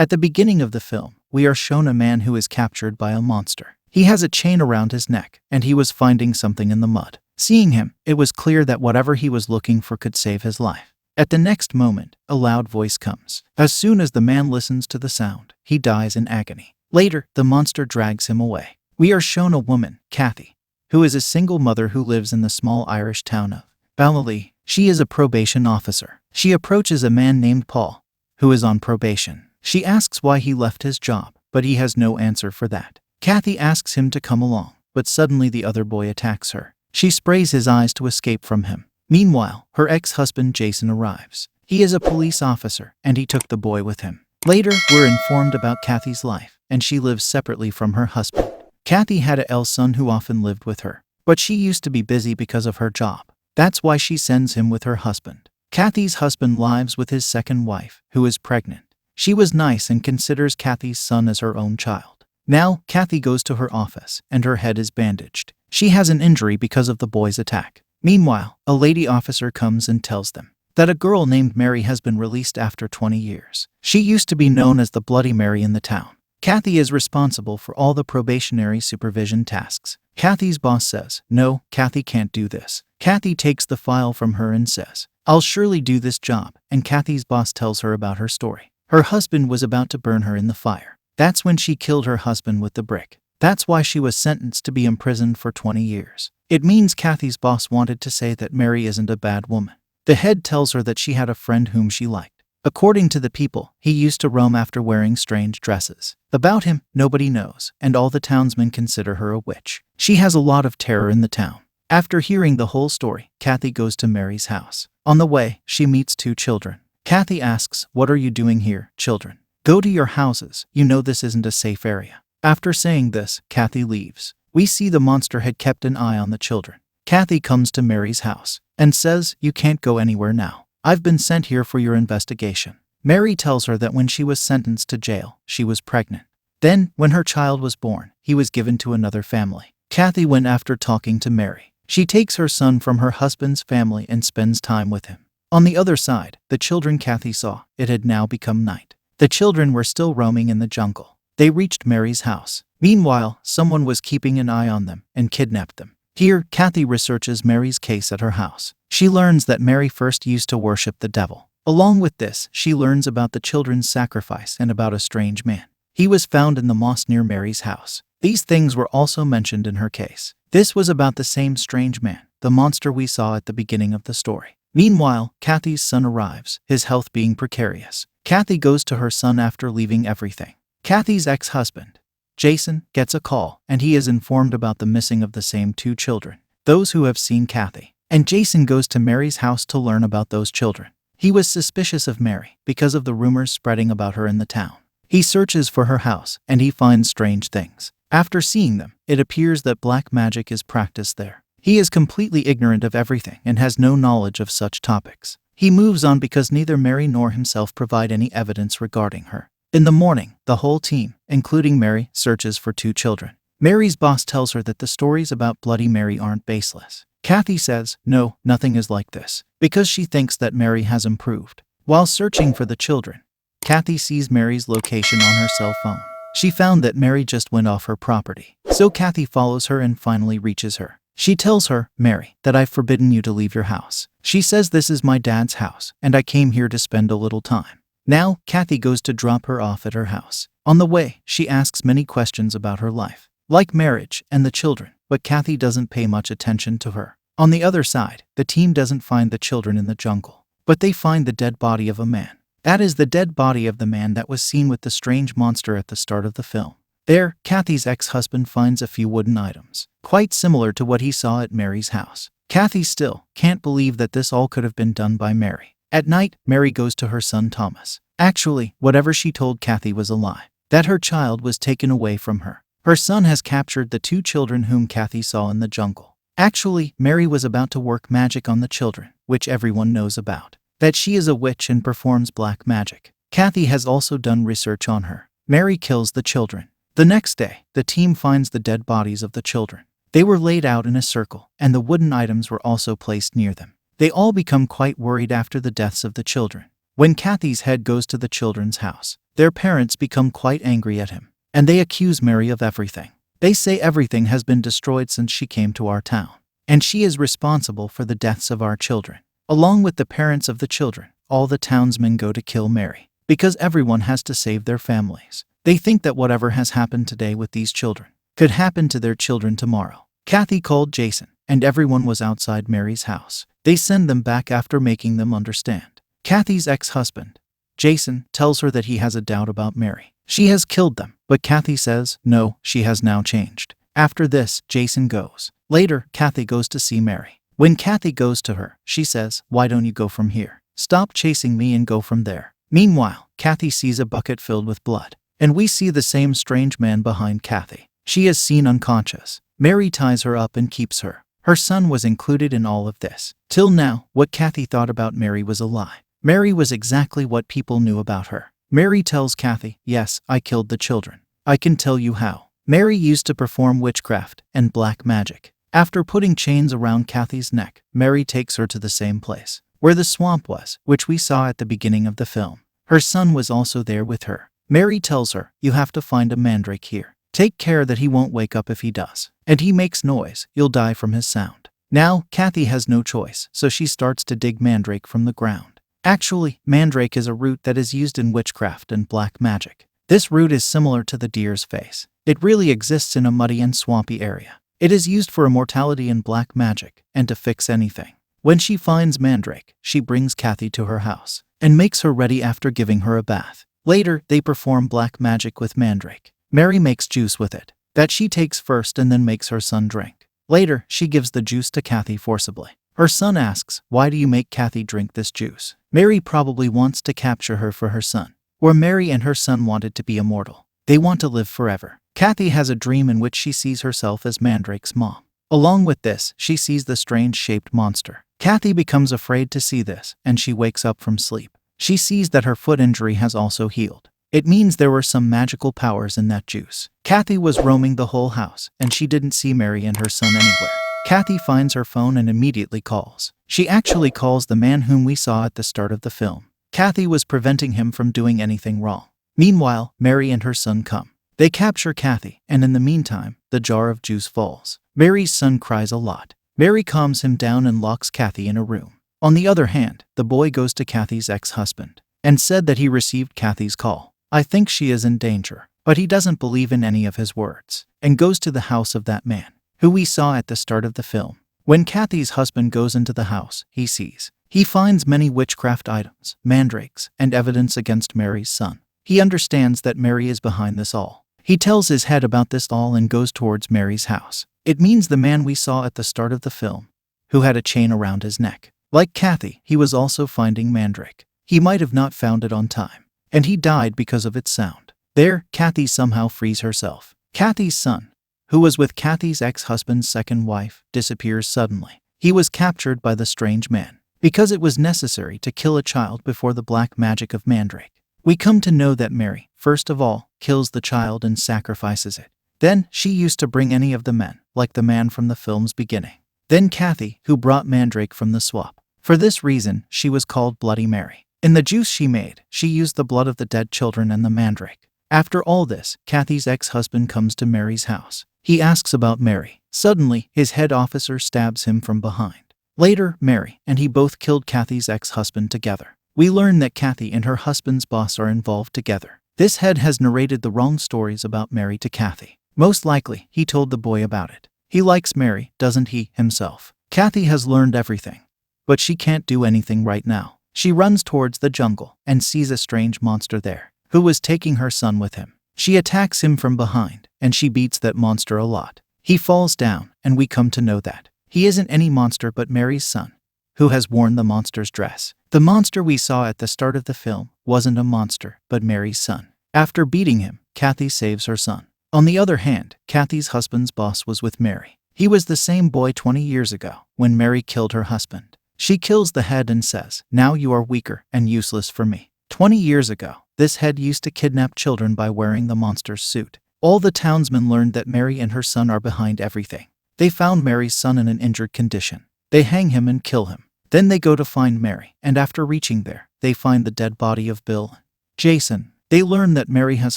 At the beginning of the film, we are shown a man who is captured by a monster. He has a chain around his neck, and he was finding something in the mud. Seeing him, it was clear that whatever he was looking for could save his life. At the next moment, a loud voice comes. As soon as the man listens to the sound, he dies in agony. Later, the monster drags him away. We are shown a woman, Cathy, who is a single mother who lives in the small Irish town of Ballylee. She is a probation officer. She approaches a man named Paul, who is on probation. She asks why he left his job, but he has no answer for that. Cathy asks him to come along, but suddenly the other boy attacks her. She sprays his eyes to escape from him. Meanwhile, her ex-husband Jason arrives. He is a police officer, and he took the boy with him. Later, we're informed about Cathy's life, and she lives separately from her husband. Cathy had a son who often lived with her, but she used to be busy because of her job. That's why she sends him with her husband. Cathy's husband lives with his second wife, who is pregnant. She was nice and considers Cathy's son as her own child. Now, Cathy goes to her office, and her head is bandaged. She has an injury because of the boy's attack. Meanwhile, a lady officer comes and tells them that a girl named Mary has been released after 20 years. She used to be known as the Bloody Mary in the town. Cathy is responsible for all the probationary supervision tasks. Cathy's boss says, "No, Cathy can't do this." Cathy takes the file from her and says, "I'll surely do this job," and Cathy's boss tells her about her story. Her husband was about to burn her in the fire. That's when she killed her husband with the brick. That's why she was sentenced to be imprisoned for 20 years. It means Cathy's boss wanted to say that Mary isn't a bad woman. The head tells her that she had a friend whom she liked. According to the people, he used to roam after wearing strange dresses. About him, nobody knows, and all the townsmen consider her a witch. She has a lot of terror in the town. After hearing the whole story, Cathy goes to Mary's house. On the way, she meets two children. Cathy asks, "What are you doing here, children? Go to your houses. You know this isn't a safe area." After saying this, Cathy leaves. We see the monster had kept an eye on the children. Cathy comes to Mary's house and says, "You can't go anywhere now. I've been sent here for your investigation." Mary tells her that when she was sentenced to jail, she was pregnant. Then, when her child was born, he was given to another family. Cathy went after talking to Mary. She takes her son from her husband's family and spends time with him. On the other side, the children Cathy saw, it had now become night. The children were still roaming in the jungle. They reached Mary's house. Meanwhile, someone was keeping an eye on them and kidnapped them. Here, Cathy researches Mary's case at her house. She learns that Mary first used to worship the devil. Along with this, she learns about the children's sacrifice and about a strange man. He was found in the moss near Mary's house. These things were also mentioned in her case. This was about the same strange man, the monster we saw at the beginning of the story. Meanwhile, Cathy's son arrives, his health being precarious. Cathy goes to her son after leaving everything. Cathy's ex-husband, Jason, gets a call, and he is informed about the missing of the same two children, those who have seen Cathy. And Jason goes to Mary's house to learn about those children. He was suspicious of Mary because of the rumors spreading about her in the town. He searches for her house, and he finds strange things. After seeing them, it appears that black magic is practiced there. He is completely ignorant of everything and has no knowledge of such topics. He moves on because neither Mary nor himself provide any evidence regarding her. In the morning, the whole team, including Mary, searches for two children. Mary's boss tells her that the stories about Bloody Mary aren't baseless. Cathy says, "No, nothing is like this," because she thinks that Mary has improved. While searching for the children, Cathy sees Mary's location on her cell phone. She found that Mary just went off her property. So Cathy follows her and finally reaches her. She tells her, "Mary, that I've forbidden you to leave your house." She says, "This is my dad's house, and I came here to spend a little time." Now, Cathy goes to drop her off at her house. On the way, she asks many questions about her life, like marriage and the children, but Cathy doesn't pay much attention to her. On the other side, the team doesn't find the children in the jungle, but they find the dead body of a man. That is the dead body of the man that was seen with the strange monster at the start of the film. There, Cathy's ex-husband finds a few wooden items, quite similar to what he saw at Mary's house. Cathy still can't believe that this all could have been done by Mary. At night, Mary goes to her son Thomas. Actually, whatever she told Cathy was a lie, that her child was taken away from her. Her son has captured the two children whom Cathy saw in the jungle. Actually, Mary was about to work magic on the children, which everyone knows about. That she is a witch and performs black magic. Cathy has also done research on her. Mary kills the children. The next day, the team finds the dead bodies of the children. They were laid out in a circle, and the wooden items were also placed near them. They all become quite worried after the deaths of the children. When Cathy's head goes to the children's house, Their parents become quite angry at him, and they accuse Mary of everything. They say everything has been destroyed since she came to our town, and she is responsible for the deaths of our children. Along with the parents of the children, all the townsmen go to kill Mary, because everyone has to save their families. They think that whatever has happened today with these children could happen to their children tomorrow. Cathy called Jason, and everyone was outside Mary's house. They send them back after making them understand. Cathy's ex-husband, Jason, tells her that he has a doubt about Mary. She has killed them, but Cathy says, no, she has now changed. After this, Jason goes. Later, Cathy goes to see Mary. When Cathy goes to her, she says, why don't you go from here? Stop chasing me and go from there. Meanwhile, Cathy sees a bucket filled with blood, and we see the same strange man behind Cathy. She is seen unconscious. Mary ties her up and keeps her. Her son was included in all of this. Till now, what Cathy thought about Mary was a lie. Mary was exactly what people knew about her. Mary tells Cathy, yes, I killed the children. I can tell you how. Mary used to perform witchcraft and black magic. After putting chains around Cathy's neck, Mary takes her to the same place where the swamp was, which we saw at the beginning of the film. Her son was also there with her. Mary tells her, you have to find a mandrake here. Take care that he won't wake up if he does. And he makes noise, you'll die from his sound. Now, Cathy has no choice, so she starts to dig mandrake from the ground. Actually, mandrake is a root that is used in witchcraft and black magic. This root is similar to the deer's face. It really exists in a muddy and swampy area. It is used for immortality in black magic and to fix anything. When she finds mandrake, she brings Cathy to her house and makes her ready after giving her a bath. Later, they perform black magic with mandrake. Mary makes juice with it that she takes first and then makes her son drink. Later, she gives the juice to Cathy forcibly. Her son asks, why do you make Cathy drink this juice? Mary probably wants to capture her for her son. Where Mary and her son wanted to be immortal. They want to live forever. Cathy has a dream in which she sees herself as Mandrake's mom. Along with this, she sees the strange-shaped monster. Cathy becomes afraid to see this, and she wakes up from sleep. She sees that her foot injury has also healed. It means there were some magical powers in that juice. Cathy was roaming the whole house, and she didn't see Mary and her son anywhere. Cathy finds her phone and immediately calls. She actually calls the man whom we saw at the start of the film. Cathy was preventing him from doing anything wrong. Meanwhile, Mary and her son come. They capture Cathy, and in the meantime, the jar of juice falls. Mary's son cries a lot. Mary calms him down and locks Cathy in a room. On the other hand, the boy goes to Cathy's ex-husband and said that he received Cathy's call. I think she is in danger, but he doesn't believe in any of his words and goes to the house of that man, who we saw at the start of the film. When Cathy's husband goes into the house, he finds many witchcraft items, mandrakes, and evidence against Mary's son. He understands that Mary is behind this all. He tells his head about this all and goes towards Mary's house. It means the man we saw at the start of the film, who had a chain around his neck. Like Cathy, he was also finding Mandrake. He might have not found it on time, and he died because of its sound. There, Cathy somehow frees herself. Cathy's son, who was with Cathy's ex-husband's second wife, disappears suddenly. He was captured by the strange man, because it was necessary to kill a child before the black magic of Mandrake. We come to know that Mary, first of all, kills the child and sacrifices it. Then, she used to bring any of the men, like the man from the film's beginning. Then Cathy, who brought Mandrake from the swamp. For this reason, she was called Bloody Mary. In the juice she made, she used the blood of the dead children and the Mandrake. After all this, Cathy's ex-husband comes to Mary's house. He asks about Mary. Suddenly, his head officer stabs him from behind. Later, Mary and he both killed Cathy's ex-husband together. We learn that Cathy and her husband's boss are involved together. This head has narrated the wrong stories about Mary to Cathy. Most likely, he told the boy about it. He likes Mary, doesn't he, himself? Cathy has learned everything, but she can't do anything right now. She runs towards the jungle and sees a strange monster there, who was taking her son with him. She attacks him from behind, and she beats that monster a lot. He falls down, and we come to know that he isn't any monster but Mary's son, who has worn the monster's dress. The monster we saw at the start of the film wasn't a monster, but Mary's son. After beating him, Cathy saves her son. On the other hand, Cathy's husband's boss was with Mary. He was the same boy 20 years ago, when Mary killed her husband. She kills the head and says, now you are weaker and useless for me. 20 years ago, this head used to kidnap children by wearing the monster's suit. All the townsmen learned that Mary and her son are behind everything. They found Mary's son in an injured condition. They hang him and kill him. Then they go to find Mary, and after reaching there, they find the dead body of Bill and Jason. They learn that Mary has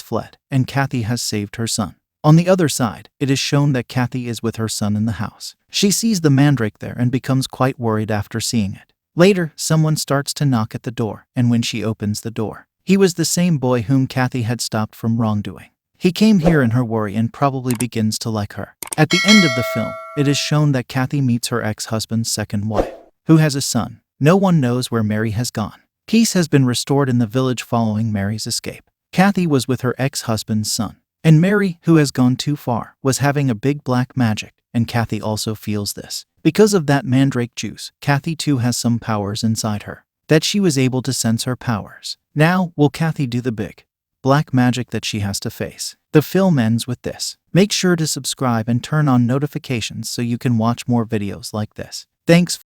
fled, and Cathy has saved her son. On the other side, it is shown that Cathy is with her son in the house. She sees the Mandrake there and becomes quite worried after seeing it. Later, someone starts to knock at the door, and when she opens the door, he was the same boy whom Cathy had stopped from wrongdoing. He came here in her worry and probably begins to like her. At the end of the film, it is shown that Cathy meets her ex-husband's second wife, who has a son. No one knows where Mary has gone. Peace has been restored in the village following Mary's escape. Cathy was with her ex-husband's son. And Mary, who has gone too far, was having a big black magic, and Cathy also feels this. Because of that Mandrake juice, Cathy too has some powers inside her, that she was able to sense her powers. Now, will Cathy do the big black magic that she has to face? The film ends with this. Make sure to subscribe and turn on notifications so you can watch more videos like this. Thanks.